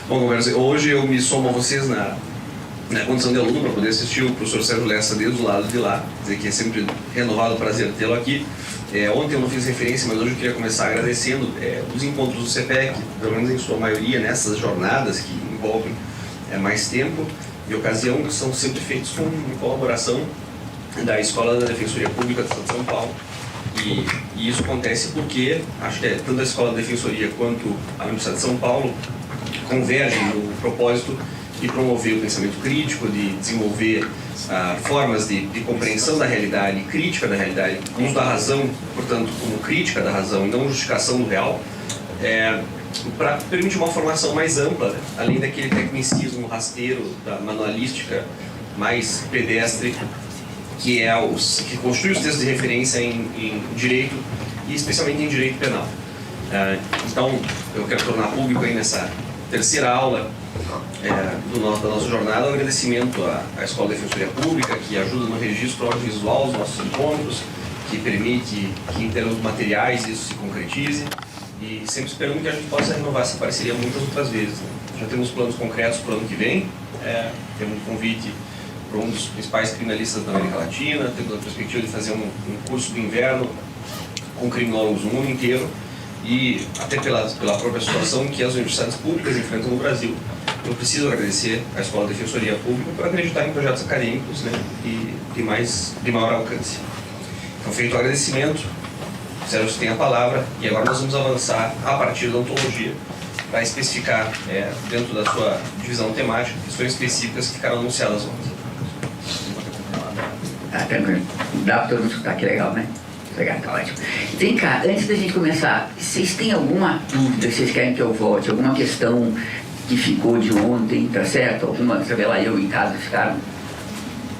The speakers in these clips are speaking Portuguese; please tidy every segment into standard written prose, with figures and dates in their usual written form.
Bom, hoje eu me somo a vocês na condição de aluno para poder assistir o professor Sérgio Lessa desde o lado de lá, dizer que é sempre renovado o prazer tê-lo aqui. Ontem eu não fiz referência, mas hoje eu queria começar agradecendo os encontros do CPEC, pelo menos em sua maioria, nessas jornadas que envolvem mais tempo e ocasião, que são sempre feitos com colaboração da Escola da Defensoria Pública do Estado de São Paulo. E isso acontece porque, acho que tanto a Escola da Defensoria quanto a Universidade de São Paulo convergem no propósito de promover o pensamento crítico, de desenvolver formas de compreensão da realidade, crítica da realidade, uso da razão, portanto, como crítica da razão e não justificação do real, para permitir uma formação mais ampla, além daquele tecnicismo rasteiro da manualística mais pedestre, que constitui os textos de referência em direito e especialmente em direito penal. Então, eu quero tornar público aí nessa terceira aula da nossa jornada o agradecimento à Escola de Defensoria Pública, que ajuda no registro audiovisual dos nossos encontros, que permite que, em termos materiais, isso se concretize, e sempre esperando que a gente possa renovar essa parceria muitas outras vezes. Já temos planos concretos para o ano que vem, temos um convite para um dos principais criminalistas da América Latina, temos a perspectiva de fazer um curso do inverno com criminólogos no mundo inteiro, e até pela própria situação que as universidades públicas enfrentam no Brasil. Eu preciso agradecer à Escola de Defensoria Pública por acreditar em projetos acadêmicos de maior alcance. Então, feito o agradecimento, o Sérgio tem a palavra e agora nós vamos avançar a partir da ontologia para especificar, dentro da sua divisão temática, questões específicas que ficaram anunciadas ontem. Tranquilo. Dá para todo mundo escutar, que legal, né? Legal, tá ótimo. Vem cá, antes da gente começar, vocês têm alguma dúvida que vocês querem que eu volte? Alguma questão que ficou de ontem, tá certo? Alguma, sabe lá, eu em casa ficaram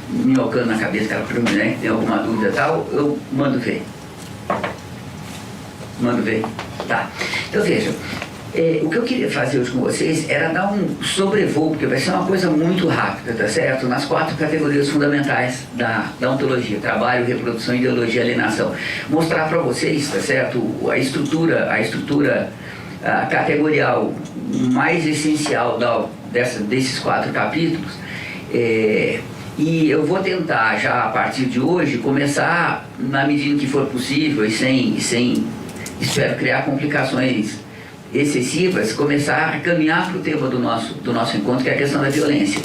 minhocando na cabeça, aquela pergunta, né? Tem alguma dúvida e tal? Eu mando ver. Mando ver. Tá. Então vejam, o que eu queria fazer hoje com vocês era dar um sobrevoo, porque vai ser uma coisa muito rápida, tá certo? Nas 4 categorias fundamentais da ontologia: trabalho, reprodução, ideologia, alienação. Mostrar para vocês, tá certo? A estrutura categorial mais essencial desses 4 capítulos. E eu vou tentar já a partir de hoje começar, na medida que for possível e sem espero criar complicações excessivas, começar a caminhar para o tema do nosso encontro, que é a questão da violência.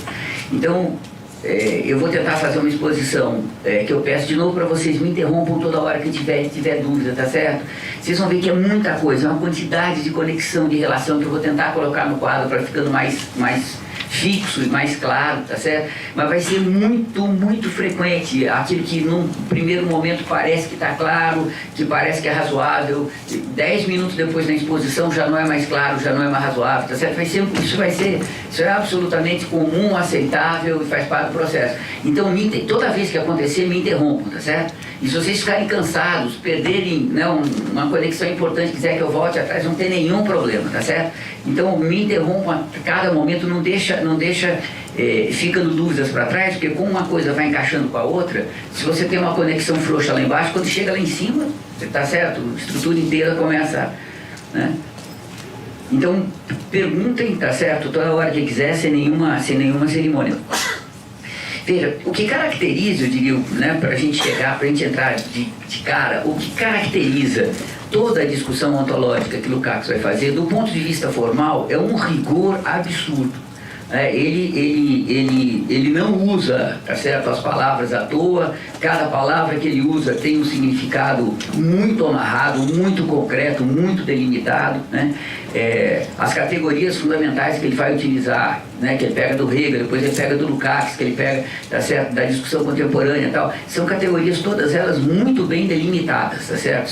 Então, eu vou tentar fazer uma exposição que eu peço de novo para vocês me interrompam toda hora que tiver dúvida, tá certo? Vocês vão ver que é muita coisa, é uma quantidade de conexão, de relação, que eu vou tentar colocar no quadro para ficando mais fixo e mais claro, tá certo? Mas vai ser muito, muito frequente aquilo que num primeiro momento parece que está claro, que parece que é razoável, 10 minutos depois da exposição já não é mais claro, já não é mais razoável, tá certo? Isso é absolutamente comum, aceitável e faz parte do processo. Então, toda vez que acontecer, me interrompam, tá certo? E se vocês ficarem cansados, perderem, né, uma conexão importante, quiser que eu volte atrás, não tem nenhum problema, tá certo? Então, me interrompam a cada momento, não deixa ficando dúvidas para trás, porque como uma coisa vai encaixando com a outra, se você tem uma conexão frouxa lá embaixo, quando chega lá em cima, tá certo? A estrutura inteira começa, né? Então, perguntem, tá certo? Toda hora que quiser, sem nenhuma cerimônia. Veja, o que caracteriza, eu diria, né, para a gente entrar de cara, o que caracteriza toda a discussão ontológica que Lukács vai fazer, do ponto de vista formal, é um rigor absurdo. Ele não usa, tá certo, as palavras à toa, cada palavra que ele usa tem um significado muito amarrado, muito concreto, muito delimitado, né? As categorias fundamentais que ele vai utilizar, né, que ele pega do Hegel, depois ele pega do Lukács, que ele pega, tá certo, da discussão contemporânea e tal, são categorias todas elas muito bem delimitadas, tá certo?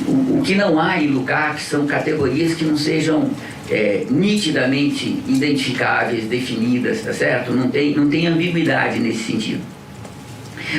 O que não há em Lukács são categorias que não sejam nitidamente identificáveis, definidas, tá certo? Não tem ambiguidade nesse sentido.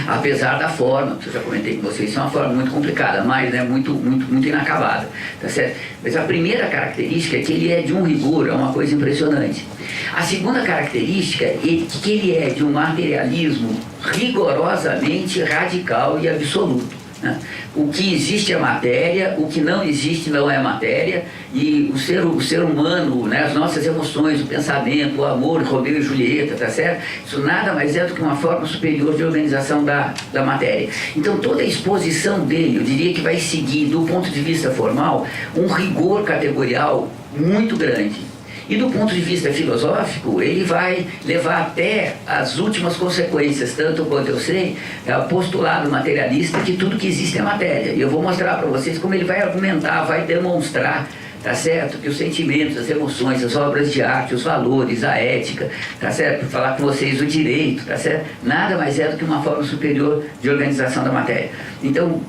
Apesar da forma, que eu já comentei com vocês, é uma forma muito complicada, mas muito inacabada, tá certo? Mas a primeira característica é que ele é de um rigor, é uma coisa impressionante. A segunda característica é que ele é de um materialismo rigorosamente radical e absoluto. né? O que existe é matéria, o que não existe não é matéria, e o ser humano, né, as nossas emoções, o pensamento, o amor, Romeu e Julieta, tá certo? Isso nada mais é do que uma forma superior de organização da matéria. Então toda a exposição dele, eu diria que vai seguir, do ponto de vista formal, um rigor categorial muito grande. E do ponto de vista filosófico, ele vai levar até as últimas consequências, tanto quanto eu sei, é o postulado materialista que tudo que existe é matéria. E eu vou mostrar para vocês como ele vai argumentar, vai demonstrar, tá certo? Que os sentimentos, as emoções, as obras de arte, os valores, a ética, tá certo? Falar com vocês o direito, tá certo? Nada mais é do que uma forma superior de organização da matéria. Então,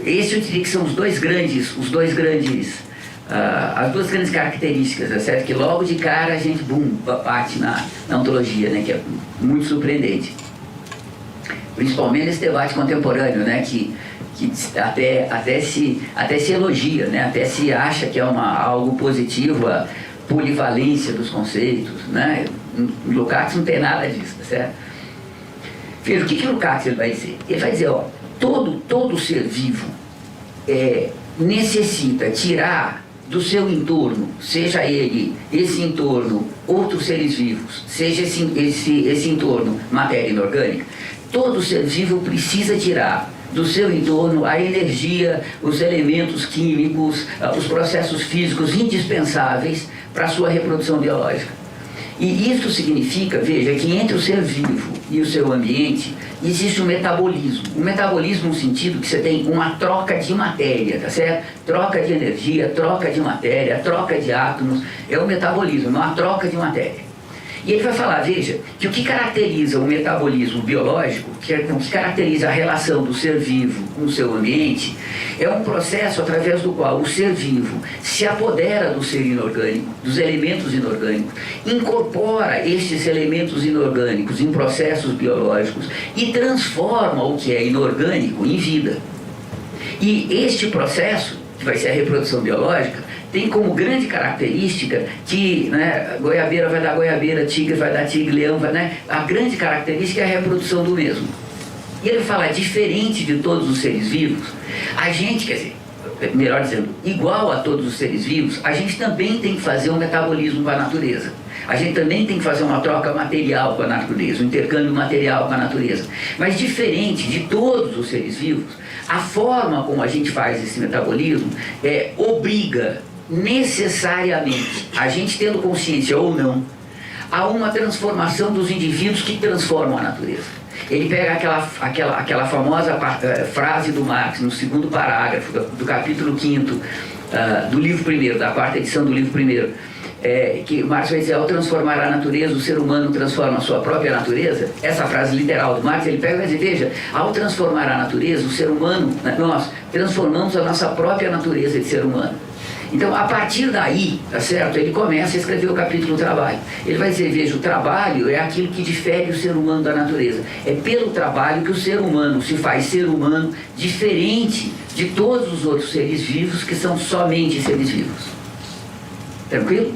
esse eu diria que são as duas grandes características, tá certo? Que logo de cara a gente, bate na ontologia, né? Que é muito surpreendente. Principalmente nesse debate contemporâneo, né? Que até se elogia, né? Até se acha que é algo positivo a polivalência dos conceitos, né? Lukács não tem nada disso, tá certo? Veja, o que Lukács ele vai dizer? Ele vai dizer, ó, todo ser vivo necessita tirar do seu entorno, seja ele, esse entorno, outros seres vivos, seja esse entorno matéria inorgânica, todo ser vivo precisa tirar do seu entorno a energia, os elementos químicos, os processos físicos indispensáveis para a sua reprodução biológica. E isso significa, veja, que entre o ser vivo e o seu ambiente existe um metabolismo. Um metabolismo no sentido que você tem uma troca de matéria, tá certo? Troca de energia, troca de matéria, troca de átomos. É o metabolismo, uma troca de matéria. E ele vai falar, veja, que o que caracteriza o metabolismo biológico, o que caracteriza a relação do ser vivo com o seu ambiente, é um processo através do qual o ser vivo se apodera do ser inorgânico, dos elementos inorgânicos, incorpora estes elementos inorgânicos em processos biológicos e transforma o que é inorgânico em vida. E este processo, que vai ser a reprodução biológica, tem como grande característica que, né, goiabeira vai dar goiabeira, tigre vai dar tigre, leão vai, né, a grande característica é a reprodução do mesmo. E ele fala, diferente de todos os seres vivos, a gente, quer dizer, melhor dizendo, igual a todos os seres vivos, a gente também tem que fazer um metabolismo com a natureza. A gente também tem que fazer uma troca material com a natureza, um intercâmbio material com a natureza. Mas diferente de todos os seres vivos, a forma como a gente faz esse metabolismo obriga necessariamente, a gente tendo consciência ou não, a uma transformação dos indivíduos que transformam a natureza. Ele pega aquela famosa frase do Marx, no segundo parágrafo do capítulo 5º do livro primeiro, da quarta edição do livro primeiro, que Marx vai dizer, ao transformar a natureza, o ser humano transforma a sua própria natureza. Essa frase literal do Marx, ele pega e vai dizer, veja, ao transformar a natureza, o ser humano, nós transformamos a nossa própria natureza de ser humano. Então, a partir daí, tá certo? Ele começa a escrever o capítulo do trabalho. Ele vai dizer, veja, o trabalho é aquilo que difere o ser humano da natureza. É pelo trabalho que o ser humano se faz ser humano diferente de todos os outros seres vivos que são somente seres vivos. Tranquilo?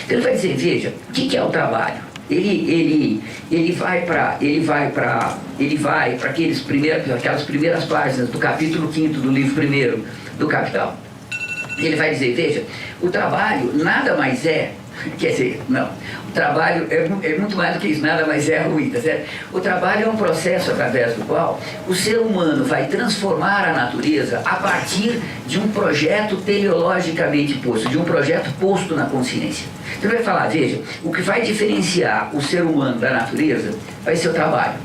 Então ele vai dizer, veja, o que é o trabalho? Ele vai para aquelas primeiras páginas do capítulo 5º do livro primeiro do Capital. Ele vai dizer, veja, o trabalho nada mais é, quer dizer, não, o trabalho é muito mais do que isso, nada mais é ruim, tá certo? O trabalho é um processo através do qual o ser humano vai transformar a natureza a partir de um projeto teleologicamente posto, de um projeto posto na consciência. Então ele vai falar, veja, o que vai diferenciar o ser humano da natureza vai ser o trabalho.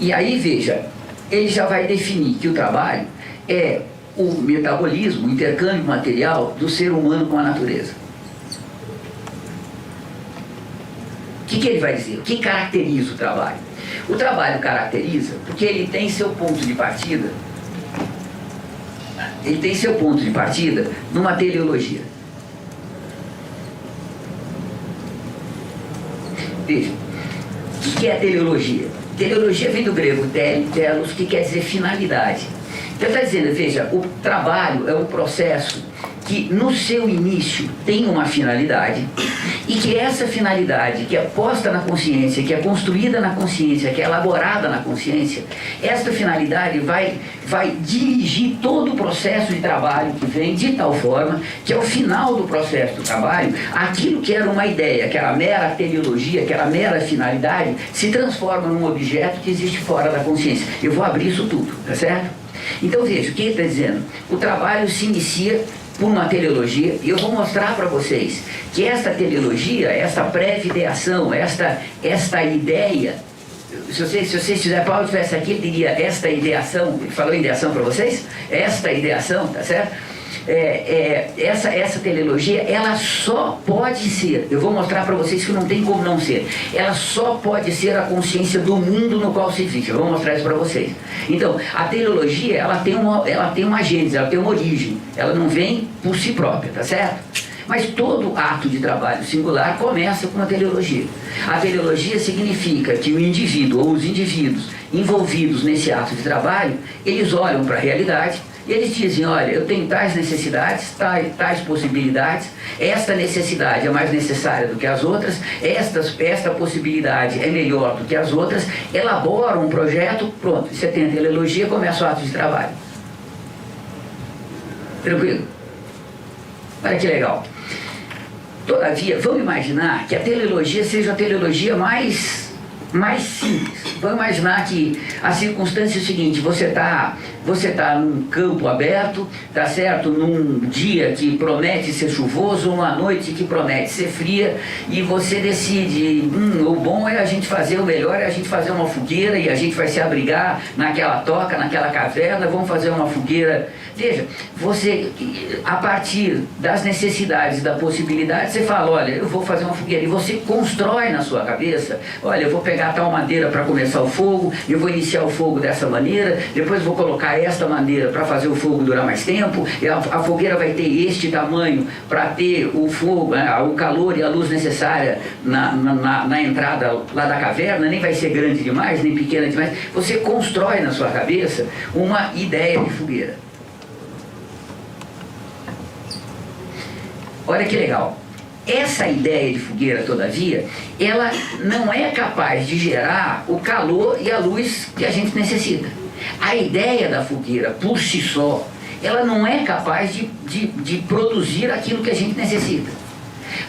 E aí, veja, ele já vai definir que o trabalho é o metabolismo, o intercâmbio material do ser humano com a natureza. O que ele vai dizer? O que caracteriza o trabalho? O trabalho caracteriza porque ele tem seu ponto de partida, numa teleologia. Veja, o que é a teleologia? Teleologia vem do grego telos, que quer dizer finalidade. Então está dizendo, veja, o trabalho é um processo que no seu início tem uma finalidade e que essa finalidade que é posta na consciência, que é construída na consciência, que é elaborada na consciência, esta finalidade vai dirigir todo o processo de trabalho que vem de tal forma que ao final do processo do trabalho, aquilo que era uma ideia, que era mera teleologia, que era mera finalidade, se transforma num objeto que existe fora da consciência. Eu vou abrir isso tudo, tá certo? Então veja, o que ele está dizendo? O trabalho se inicia por uma teleologia, e eu vou mostrar para vocês que esta teleologia, esta pré-ideação, esta ideia, se vocês fizerem, Paulo estivesse aqui, ele diria esta ideação, ele falou ideação para vocês? Esta ideação, tá certo? Essa teleologia, ela só pode ser, eu vou mostrar para vocês que não tem como não ser, ela só pode ser a consciência do mundo no qual se existe. Eu vou mostrar isso para vocês. Então, a teleologia, ela tem uma gênese, ela tem uma origem, ela não vem por si própria, tá certo? Mas todo ato de trabalho singular começa com a teleologia. A teleologia significa que o indivíduo ou os indivíduos envolvidos nesse ato de trabalho, eles olham para a realidade e eles dizem, olha, eu tenho tais necessidades, tais possibilidades, esta necessidade é mais necessária do que as outras, esta possibilidade é melhor do que as outras, elaboram um projeto, pronto, você tem a teleologia, começa o ato de trabalho. Tranquilo? Olha que legal. Todavia, vamos imaginar que a teleologia seja a teleologia mais simples. Vamos imaginar que a circunstância é o seguinte, você tá num campo aberto, tá certo? Num dia que promete ser chuvoso, uma noite que promete ser fria, e você decide, o bom é a gente fazer, o melhor é a gente fazer uma fogueira, e a gente vai se abrigar naquela toca, naquela caverna, vamos fazer uma fogueira. Veja, você, a partir das necessidades e da possibilidade, você fala, olha, eu vou fazer uma fogueira, e você constrói na sua cabeça, olha, eu vou pegar tal madeira para começar o fogo, eu vou iniciar o fogo dessa maneira, depois vou colocar esta maneira para fazer o fogo durar mais tempo, e a fogueira vai ter este tamanho para ter o fogo, o calor e a luz necessária na entrada lá da caverna, nem vai ser grande demais, nem pequena demais. Você constrói na sua cabeça uma ideia de fogueira. Olha que legal. Essa ideia de fogueira, todavia, ela não é capaz de gerar o calor e a luz que a gente necessita. A ideia da fogueira, por si só, ela não é capaz de produzir aquilo que a gente necessita.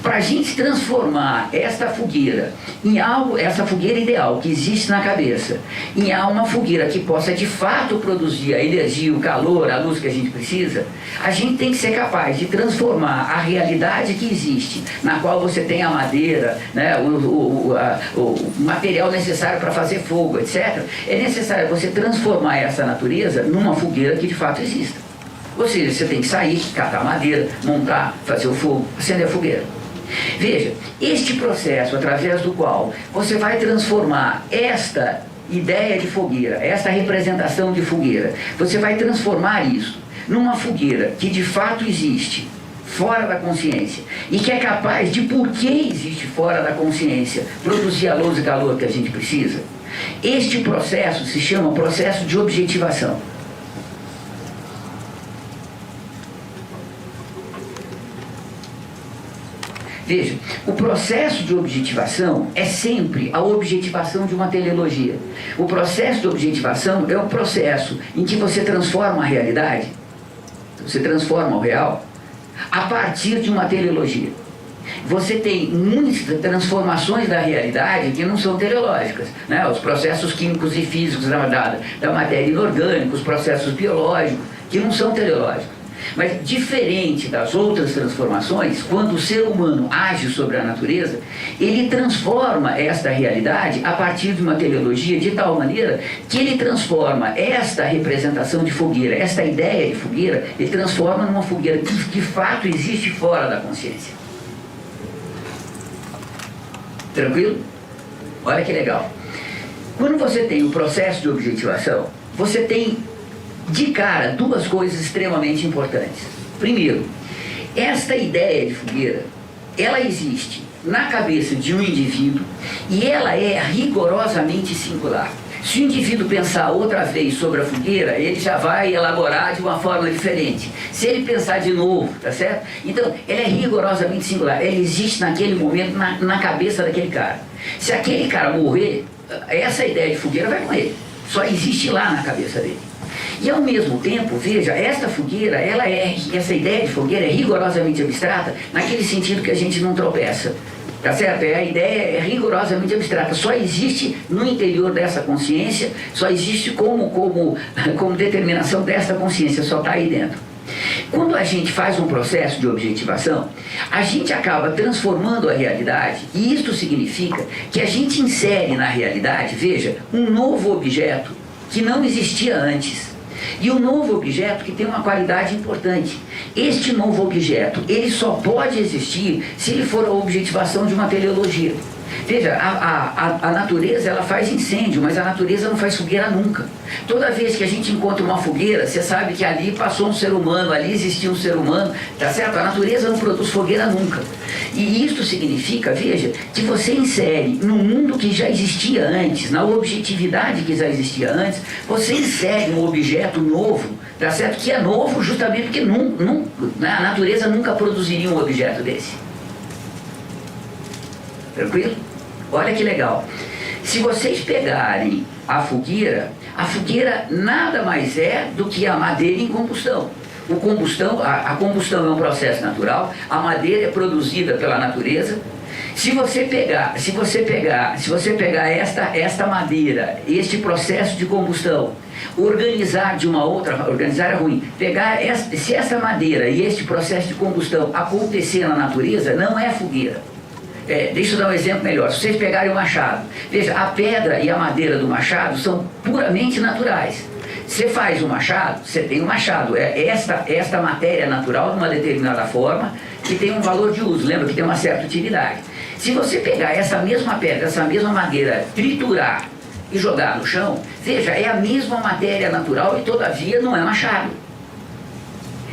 Para a gente transformar esta fogueira em algo, essa fogueira ideal que existe na cabeça, em uma fogueira que possa de fato produzir a energia, o calor, a luz que a gente precisa, a gente tem que ser capaz de transformar a realidade que existe, na qual você tem a madeira, né, o material necessário para fazer fogo, etc. É necessário você transformar essa natureza numa fogueira que de fato exista. Ou seja, você tem que sair, catar madeira, montar, fazer o fogo, acender a fogueira. Veja, este processo através do qual você vai transformar esta ideia de fogueira, esta representação de fogueira, você vai transformar isso numa fogueira que de fato existe fora da consciência e que é capaz de, porque existe fora da consciência, produzir a luz e calor que a gente precisa. Este processo se chama processo de objetivação. Veja, o processo de objetivação é sempre a objetivação de uma teleologia. O processo de objetivação é um processo em que você transforma a realidade, você transforma o real, a partir de uma teleologia. Você tem muitas transformações da realidade que não são teleológicas, né? Os processos químicos e físicos da matéria inorgânica, os processos biológicos, que não são teleológicos. Mas diferente das outras transformações, quando o ser humano age sobre a natureza, ele transforma esta realidade a partir de uma teleologia de tal maneira que ele transforma esta representação de fogueira, esta ideia de fogueira, ele transforma numa fogueira que de fato existe fora da consciência. Tranquilo? Olha que legal. Quando você tem o processo de objetivação, você tem de cara duas coisas extremamente importantes. Primeiro, esta ideia de fogueira, ela existe na cabeça de um indivíduo e ela é rigorosamente singular. Se o indivíduo pensar outra vez sobre a fogueira, ele já vai elaborar de uma forma diferente. Se ele pensar de novo, tá certo? Então, ela é rigorosamente singular. Ela existe naquele momento na cabeça daquele cara. Se aquele cara morrer, essa ideia de fogueira vai morrer. Só existe lá na cabeça dele. E ao mesmo tempo, veja, essa fogueira, essa ideia de fogueira é rigorosamente abstrata naquele sentido que a gente não tropeça. Tá certo? A ideia é rigorosamente abstrata, só existe no interior dessa consciência, só existe como determinação dessa consciência, só está aí dentro. Quando a gente faz um processo de objetivação, a gente acaba transformando a realidade, e isto significa que a gente insere na realidade, veja, um novo objeto que não existia antes. E um novo objeto que tem uma qualidade importante. Este novo objeto, ele só pode existir se ele for a objetivação de uma teleologia. Veja, a natureza, ela faz incêndio, mas a natureza não faz fogueira nunca. Toda vez que a gente encontra uma fogueira, você sabe que ali passou um ser humano, ali existiu um ser humano, tá certo? A natureza não produz fogueira nunca. E isso significa, veja, que você insere no mundo que já existia antes, na objetividade que já existia antes, você insere um objeto novo, tá certo? Que é novo justamente porque a natureza nunca produziria um objeto desse. Tranquilo? Olha que legal. Se vocês pegarem a fogueira nada mais é do que a madeira em combustão. A combustão é um processo natural, a madeira é produzida pela natureza. Se você pegar esta madeira, este processo de combustão, organizar é ruim, se essa madeira e este processo de combustão acontecer na natureza, não é fogueira. Deixa eu dar um exemplo melhor. Se vocês pegarem o machado, veja, a pedra e a madeira do machado são puramente naturais. Você faz o machado, você tem o machado, esta matéria natural de uma determinada forma que tem um valor de uso, lembra que tem uma certa utilidade. Se você pegar essa mesma pedra, essa mesma madeira, triturar e jogar no chão, veja, é a mesma matéria natural e todavia não é machado.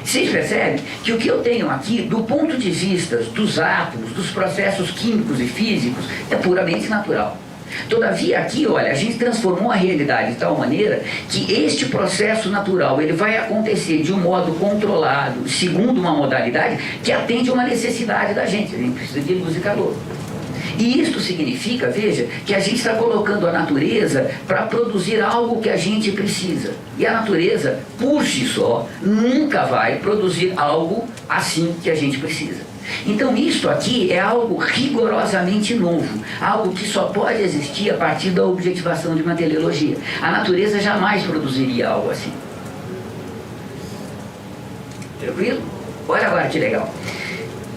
Vocês percebem que o que eu tenho aqui, do ponto de vista dos átomos, dos processos químicos e físicos, é puramente natural. Todavia aqui, olha, a gente transformou a realidade de tal maneira que este processo natural ele vai acontecer de um modo controlado, segundo uma modalidade que atende a uma necessidade da gente. A gente precisa de luz e calor. E isto significa, veja, que a gente está colocando a natureza para produzir algo que a gente precisa. E a natureza, por si só, nunca vai produzir algo assim que a gente precisa. Então isto aqui é algo rigorosamente novo, algo que só pode existir a partir da objetivação de uma teleologia. A natureza jamais produziria algo assim. Tranquilo? Olha agora que legal.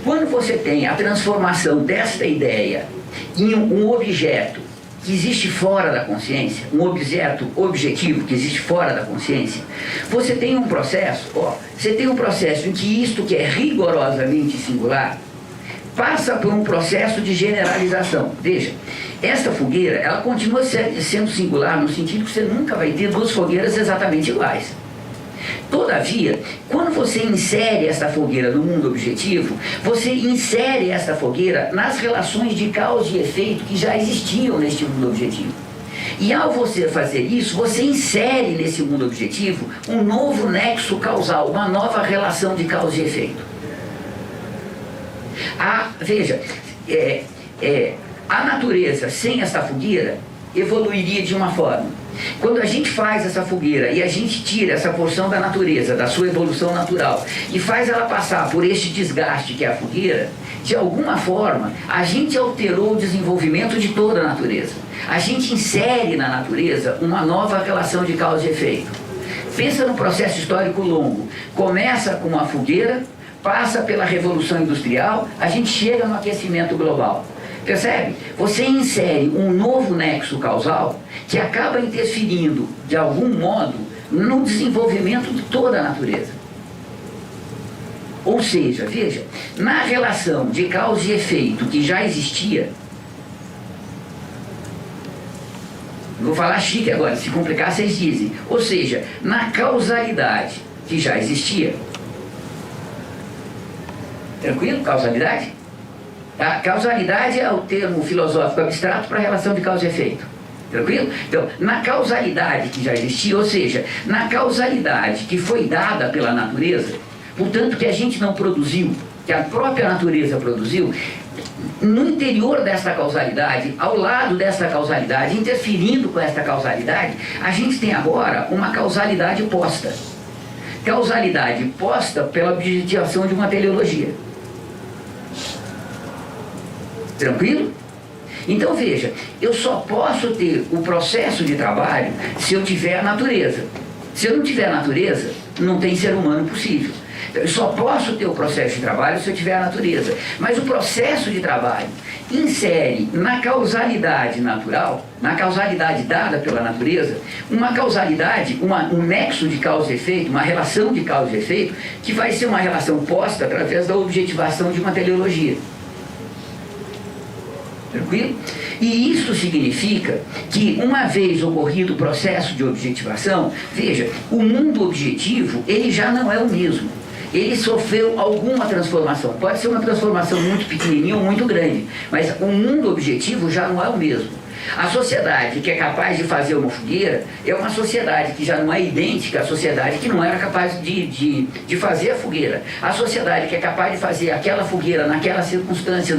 Quando você tem a transformação desta ideia em um objeto que existe fora da consciência, um objeto objetivo que existe fora da consciência, você tem um processo, em que isto que é rigorosamente singular passa por um processo de generalização. Veja, esta fogueira, ela continua sendo singular no sentido que você nunca vai ter duas fogueiras exatamente iguais. Todavia, quando você insere essa fogueira no mundo objetivo, você insere essa fogueira nas relações de causa e efeito que já existiam neste mundo objetivo. E ao você fazer isso, você insere nesse mundo objetivo um novo nexo causal, uma nova relação de causa e efeito. Veja, a natureza sem essa fogueira evoluiria de uma forma. Quando a gente faz essa fogueira e a gente tira essa porção da natureza, da sua evolução natural, e faz ela passar por este desgaste que é a fogueira, de alguma forma, a gente alterou o desenvolvimento de toda a natureza. A gente insere na natureza uma nova relação de causa e efeito. Pensa no processo histórico longo. Começa com uma fogueira, passa pela Revolução Industrial, a gente chega no aquecimento global. Percebe? Você insere um novo nexo causal que acaba interferindo, de algum modo, no desenvolvimento de toda a natureza. Ou seja, veja, na relação de causa e efeito que já existia, vou falar chique agora, se complicar vocês dizem, ou seja, na causalidade que já existia, tranquilo? Causalidade? A causalidade é o termo filosófico abstrato para a relação de causa e efeito. Tranquilo? Então, na causalidade que já existia, ou seja, na causalidade que foi dada pela natureza, portanto que a gente não produziu, que a própria natureza produziu, no interior dessa causalidade, ao lado dessa causalidade, interferindo com essa causalidade, a gente tem agora uma causalidade posta. Causalidade posta pela objetivação de uma teleologia. Tranquilo? Então veja, eu só posso ter o processo de trabalho se eu tiver a natureza. Se eu não tiver a natureza, não tem ser humano possível. Eu só posso ter o processo de trabalho se eu tiver a natureza. Mas o processo de trabalho insere na causalidade natural, na causalidade dada pela natureza, uma causalidade, um nexo de causa e efeito, uma relação de causa e efeito, que vai ser uma relação posta através da objetivação de uma teleologia. Tranquilo? E isso significa que, uma vez ocorrido o processo de objetivação, veja, o mundo objetivo, ele já não é o mesmo. Ele sofreu alguma transformação. Pode ser uma transformação muito pequenininha ou muito grande, mas o mundo objetivo já não é o mesmo. A sociedade que é capaz de fazer uma fogueira é uma sociedade que já não é idêntica à sociedade que não era capaz de fazer a fogueira. A sociedade que é capaz de fazer aquela fogueira naquela circunstância,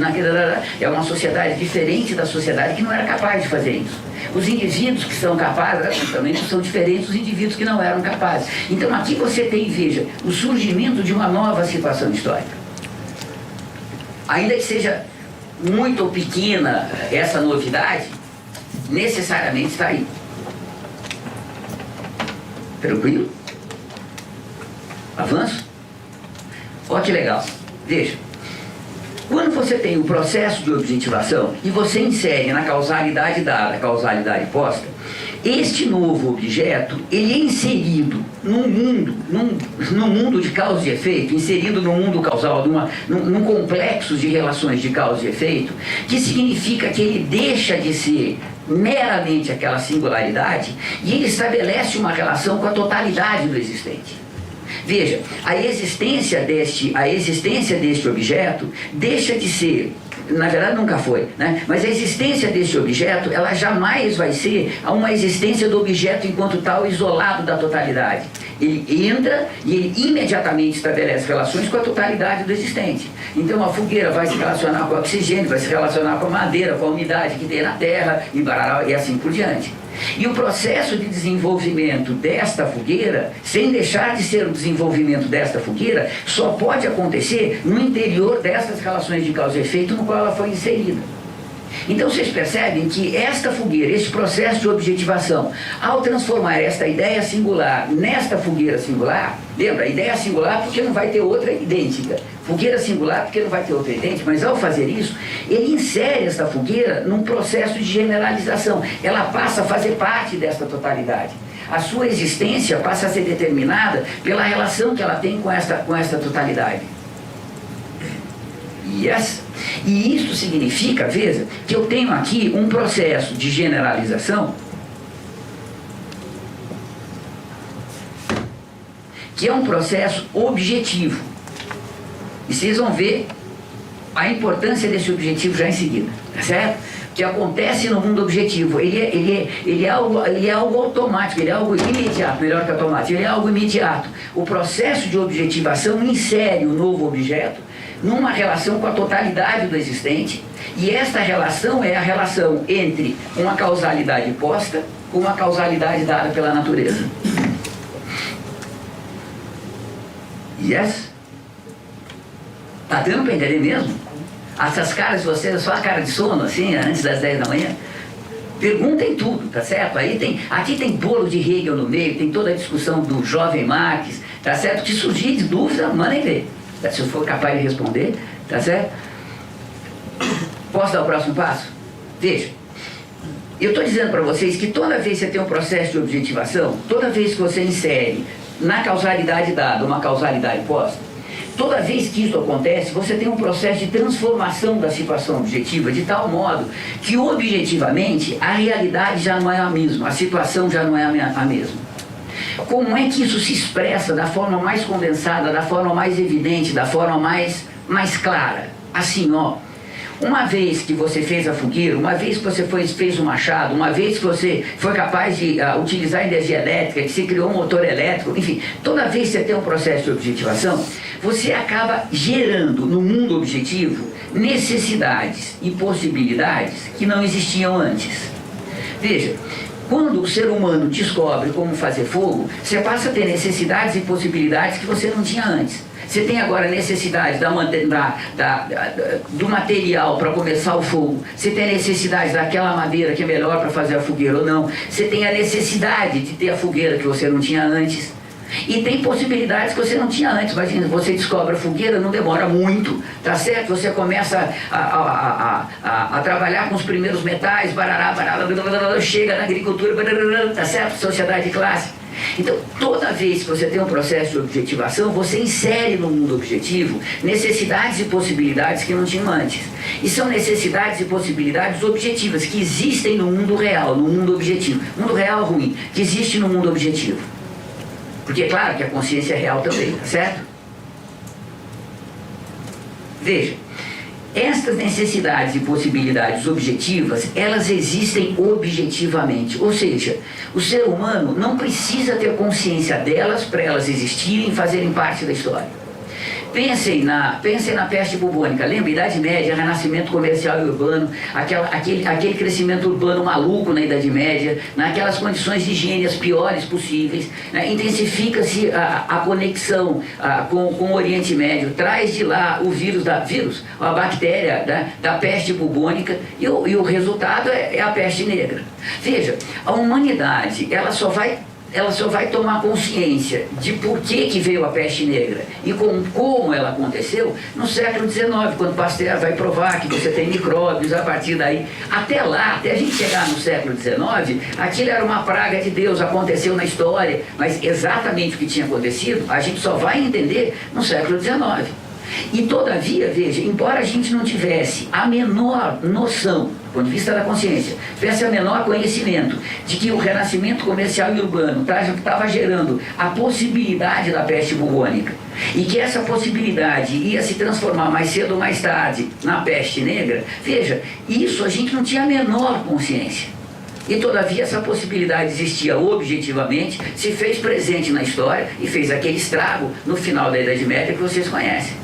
é uma sociedade diferente da sociedade que não era capaz de fazer isso. Os indivíduos que são capazes também são diferentes dos indivíduos que não eram capazes. Então aqui você tem, veja, o surgimento de uma nova situação histórica. Ainda que seja muito ou pequena essa novidade, necessariamente está aí. Tranquilo? Avanço? Olha que legal. Veja, quando você tem o processo de objetivação e você insere na causalidade dada, a causalidade posta, este novo objeto, ele é inserido num mundo de causa e efeito, inserido no mundo causal, num complexo de relações de causa e efeito, que significa que ele deixa de ser meramente aquela singularidade e ele estabelece uma relação com a totalidade do existente. Veja, a existência deste objeto deixa de ser, na verdade nunca foi, né? Mas a existência deste objeto, ela jamais vai ser uma existência do objeto enquanto tal isolado da totalidade. Ele entra e ele imediatamente estabelece relações com a totalidade do existente. Então a fogueira vai se relacionar com o oxigênio, vai se relacionar com a madeira, com a umidade que tem na terra e assim por diante. E o processo de desenvolvimento desta fogueira, sem deixar de ser o desenvolvimento desta fogueira, só pode acontecer no interior dessas relações de causa e efeito no qual ela foi inserida. Então vocês percebem que esta fogueira, este processo de objetivação, ao transformar esta ideia singular nesta fogueira singular, lembra, a ideia singular porque não vai ter outra idêntica, fogueira singular porque não vai ter outra idêntica, mas ao fazer isso, ele insere esta fogueira num processo de generalização, ela passa a fazer parte desta totalidade. A sua existência passa a ser determinada pela relação que ela tem com esta totalidade. Yes. E isso significa, veja, que eu tenho aqui um processo de generalização que é um processo objetivo. E vocês vão ver a importância desse objetivo já em seguida, tá certo? Que acontece no mundo objetivo, ele é algo automático, ele é algo imediato, melhor que automático, ele é algo imediato. O processo de objetivação insere o novo objeto numa relação com a totalidade do existente, e esta relação é a relação entre uma causalidade posta com uma causalidade dada pela natureza. Yes? Tá dando para entender mesmo? Essas caras de vocês, só a cara de sono, assim, antes das 10 da manhã. Perguntem tudo, tá certo? Aqui tem bolo de Hegel no meio, tem toda a discussão do jovem Marx, tá certo? Que surgir de dúvida, mandem ver. Se eu for capaz de responder, tá certo? Posso dar o próximo passo? Veja, eu estou dizendo para vocês que toda vez que você tem um processo de objetivação, toda vez que você insere na causalidade dada uma causalidade posta, toda vez que isso acontece, você tem um processo de transformação da situação objetiva de tal modo que objetivamente a realidade já não é a mesma, a situação já não é a mesma. Como é que isso se expressa da forma mais condensada, da forma mais evidente, da forma mais clara? Assim, ó, uma vez que você fez a fogueira, uma vez que você fez o machado, uma vez que você foi capaz de utilizar energia elétrica, que você criou um motor elétrico, enfim, toda vez que você tem um processo de objetivação, você acaba gerando no mundo objetivo necessidades e possibilidades que não existiam antes. Veja, quando o ser humano descobre como fazer fogo, você passa a ter necessidades e possibilidades que você não tinha antes. Você tem agora necessidade do material para começar o fogo. Você tem necessidade daquela madeira que é melhor para fazer a fogueira ou não. Você tem a necessidade de ter a fogueira que você não tinha antes. E tem possibilidades que você não tinha antes. Imagina, você descobre a fogueira, não demora muito, tá certo? Você começa a trabalhar com os primeiros metais, chega na agricultura, tá certo? Sociedade de classe. Então, toda vez que você tem um processo de objetivação, você insere no mundo objetivo necessidades e possibilidades que não tinham antes. E são necessidades e possibilidades objetivas que existem no mundo real, no mundo objetivo. Mundo real ruim, que existe no mundo objetivo. Porque é claro que a consciência é real também, tá certo? Veja, estas necessidades e possibilidades objetivas, elas existem objetivamente. Ou seja, o ser humano não precisa ter consciência delas para elas existirem e fazerem parte da história. Pensem na peste bubônica, lembra? Idade Média, renascimento comercial e urbano, aquele crescimento urbano maluco na Idade Média, naquelas condições de higiene as piores possíveis, né? Intensifica-se a conexão com o Oriente Médio, traz de lá o a bactéria da peste bubônica e o resultado é a peste negra. Veja, a humanidade ela só vai tomar consciência de por que veio a peste negra e como ela aconteceu no século XIX, quando Pasteur vai provar que você tem micróbios a partir daí. Até lá, até a gente chegar no século XIX, aquilo era uma praga de Deus, aconteceu na história, mas exatamente o que tinha acontecido, a gente só vai entender no século XIX. E todavia, veja, embora a gente não tivesse a menor noção, do ponto de vista da consciência, tivesse a menor conhecimento de que o renascimento comercial e urbano estava gerando a possibilidade da peste bubônica e que essa possibilidade ia se transformar mais cedo ou mais tarde na peste negra, veja, isso a gente não tinha a menor consciência. E todavia essa possibilidade existia objetivamente, se fez presente na história e fez aquele estrago no final da Idade Média que vocês conhecem.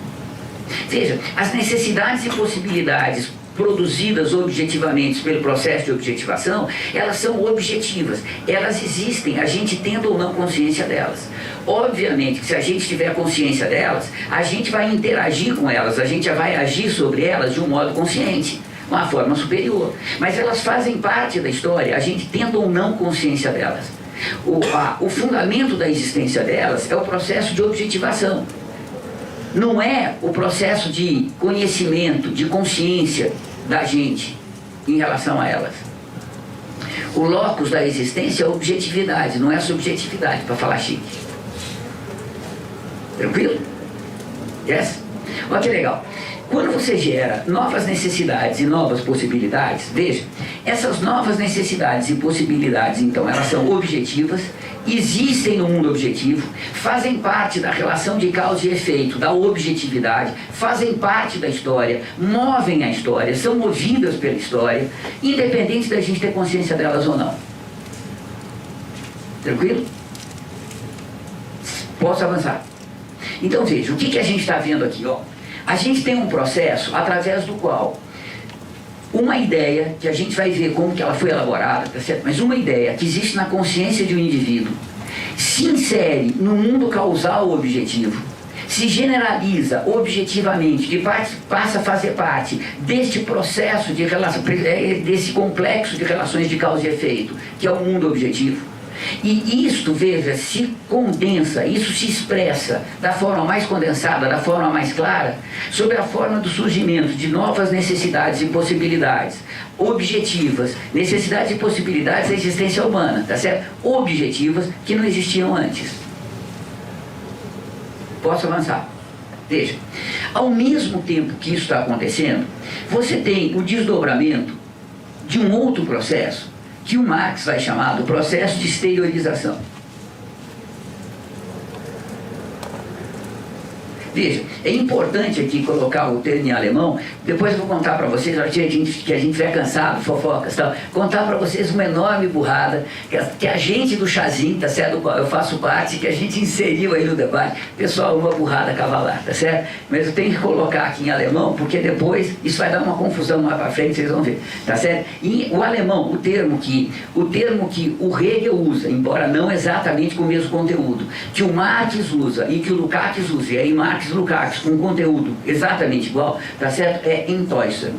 Veja, as necessidades e possibilidades produzidas objetivamente pelo processo de objetivação, elas são objetivas, elas existem, a gente tendo ou não consciência delas. Obviamente que se a gente tiver consciência delas, a gente vai interagir com elas, a gente vai agir sobre elas de um modo consciente, uma forma superior. Mas elas fazem parte da história, a gente tendo ou não consciência delas. O fundamento da existência delas é o processo de objetivação. Não é o processo de conhecimento, de consciência da gente em relação a elas. O locus da existência é a objetividade, não é a subjetividade, para falar chique. Tranquilo? Yes? Olha que legal. Quando você gera novas necessidades e novas possibilidades, veja, essas novas necessidades e possibilidades, então, elas são objetivas, existem no mundo objetivo, fazem parte da relação de causa e efeito, da objetividade, fazem parte da história, movem a história, são movidas pela história, independente da gente ter consciência delas ou não. Tranquilo? Posso avançar? Então, veja, o que a gente está vendo aqui, ó? A gente tem um processo através do qual uma ideia, que a gente vai ver como que ela foi elaborada, tá certo? Mas uma ideia que existe na consciência de um indivíduo se insere no mundo causal objetivo, se generaliza objetivamente, que passa a fazer parte deste processo de relação, desse complexo de relações de causa e efeito, que é o mundo objetivo. E isto, veja, se condensa, isso se expressa da forma mais condensada, da forma mais clara, sob a forma do surgimento de novas necessidades e possibilidades objetivas, necessidades e possibilidades da existência humana, tá certo? Objetivas que não existiam antes. Posso avançar? Veja, ao mesmo tempo que isso está acontecendo, você tem o desdobramento de um outro processo que o Marx vai chamar do processo de exteriorização. Veja, é importante aqui colocar o termo em alemão, depois eu vou contar para vocês, que a gente vai cansado, fofocas e tal, contar para vocês uma enorme burrada que a gente do chazinho, tá certo, do qual eu faço parte, que a gente inseriu aí no debate, pessoal, uma burrada cavalar, tá certo? Mas eu tenho que colocar aqui em alemão, porque depois isso vai dar uma confusão mais para frente, vocês vão ver, tá certo? E o alemão, o termo que o Hegel usa, embora não exatamente com o mesmo conteúdo, que o Marx usa e que o Lukács usa, e aí Marx e Lukács com conteúdo exatamente igual, tá certo? É Enttäuschung.